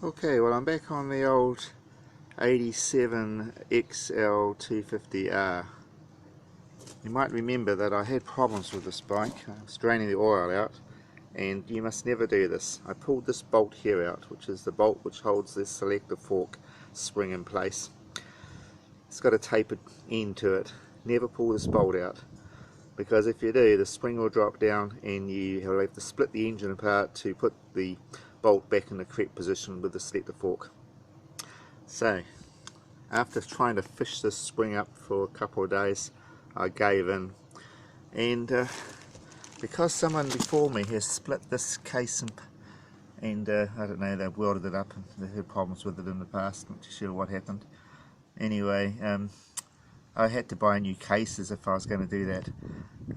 Okay, well I'm back on the old 87 XL250R. You might remember that I had problems with this bike. I was draining the oil out, and you must never do this. I pulled this bolt here out, which is the bolt which holds this selector fork spring in place. It's got a tapered end to it. Never pull this bolt out, because if you do, the spring will drop down and you will have to split the engine apart to put the bolt back in the correct position with the selector fork. So after trying to fish this spring up for a couple of days, I gave in, and because someone before me has split this case and I don't know, they've welded it up and they've had problems with it in the past, not too sure what happened. Anyway, I had to buy new cases if I was going to do that.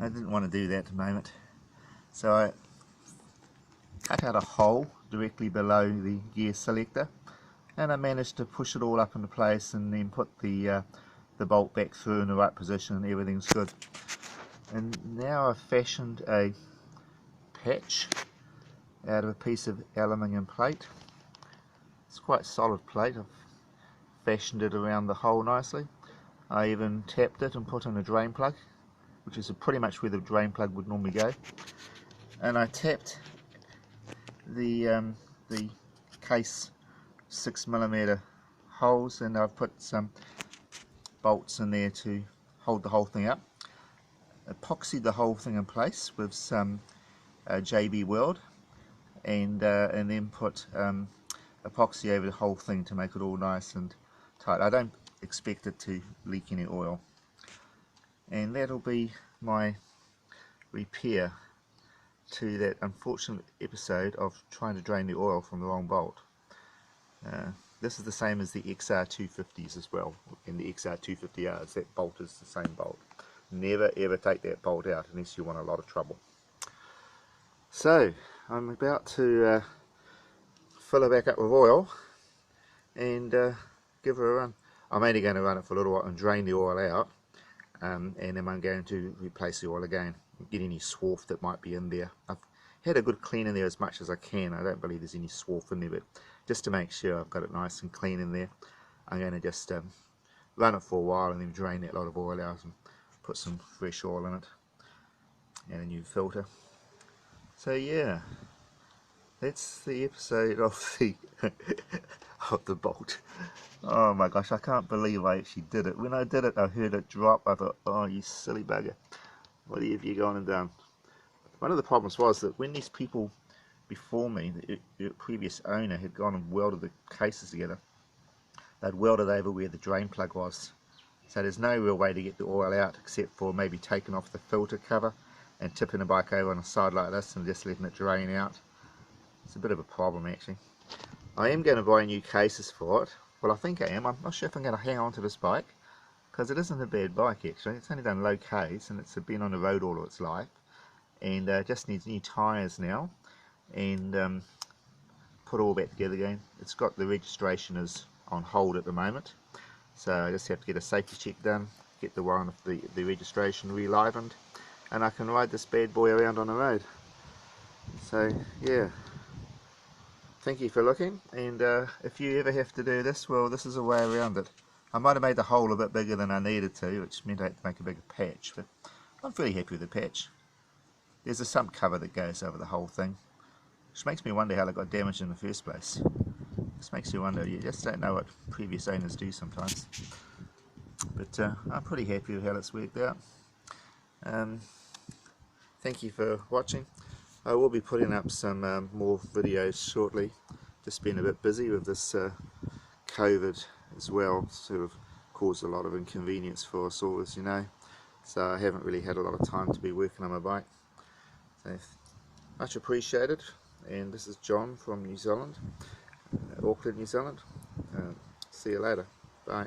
I didn't want to do that at the moment, so I cut out a hole directly below the gear selector, and I managed to push it all up into place and then put the bolt back through in the right position, and everything's good. And now I've fashioned a patch out of a piece of aluminium plate. It's quite solid plate. I've fashioned it around the hole nicely. I even tapped it and put in a drain plug, which is pretty much where the drain plug would normally go. And I tapped the case 6mm holes, and I've put some bolts in there to hold the whole thing up. Epoxied the whole thing in place with some JB Weld, and then put epoxy over the whole thing to make it all nice and tight. I don't expect it to leak any oil, and that'll be my repair to that unfortunate episode of trying to drain the oil from the wrong bolt. This is the same as the XR250s as well, in the XR250Rs. That bolt is the same bolt. Never ever take that bolt out unless you want a lot of trouble. So I'm about to fill it back up with oil and give her a run. I'm only going to run it for a little while and drain the oil out, and then I'm going to replace the oil again, get any swarf that might be in there. I've had a good clean in there as much as I can. I don't believe there's any swarf in there, but just to make sure I've got it nice and clean in there, I'm going to just run it for a while and then drain that lot of oil out and put some fresh oil in it and a new filter. So yeah, that's the episode of the of the bolt. Oh my gosh, I can't believe I actually did it. When I did it, I heard it drop. I thought, oh, you silly bugger, what have you gone and done? One of the problems was that when these people before me, the previous owner, had gone and welded the cases together, they'd welded over where the drain plug was. So there's no real way to get the oil out except for maybe taking off the filter cover and tipping the bike over on the side like this and just letting it drain out. It's a bit of a problem actually. I am going to buy new cases for it. Well, I think I am. I'm not sure if I'm going to hang on to this bike, because it isn't a bad bike actually. It's only done low Ks and it's been on the road all its life, and just needs new tyres now, and put all back together again. It's got the registration is on hold at the moment, so I just have to get a safety check done, get the one of the registration relivened, and I can ride this bad boy around on the road. So yeah, thank you for looking, and if you ever have to do this, well, this is a way around it. I might have made the hole a bit bigger than I needed to, which meant I had to make a bigger patch, but I'm pretty happy with the patch. There's a sump cover that goes over the whole thing, which makes me wonder how it got damaged in the first place. This makes you wonder. You just don't know what previous owners do sometimes. But I'm pretty happy with how it's worked out. Thank you for watching. I will be putting up some more videos shortly. Just been a bit busy with this COVID as well. Sort of caused a lot of inconvenience for us all, as you know. So I haven't really had a lot of time to be working on my bike. So much appreciated. And this is John from New Zealand, Auckland, New Zealand. See you later. Bye.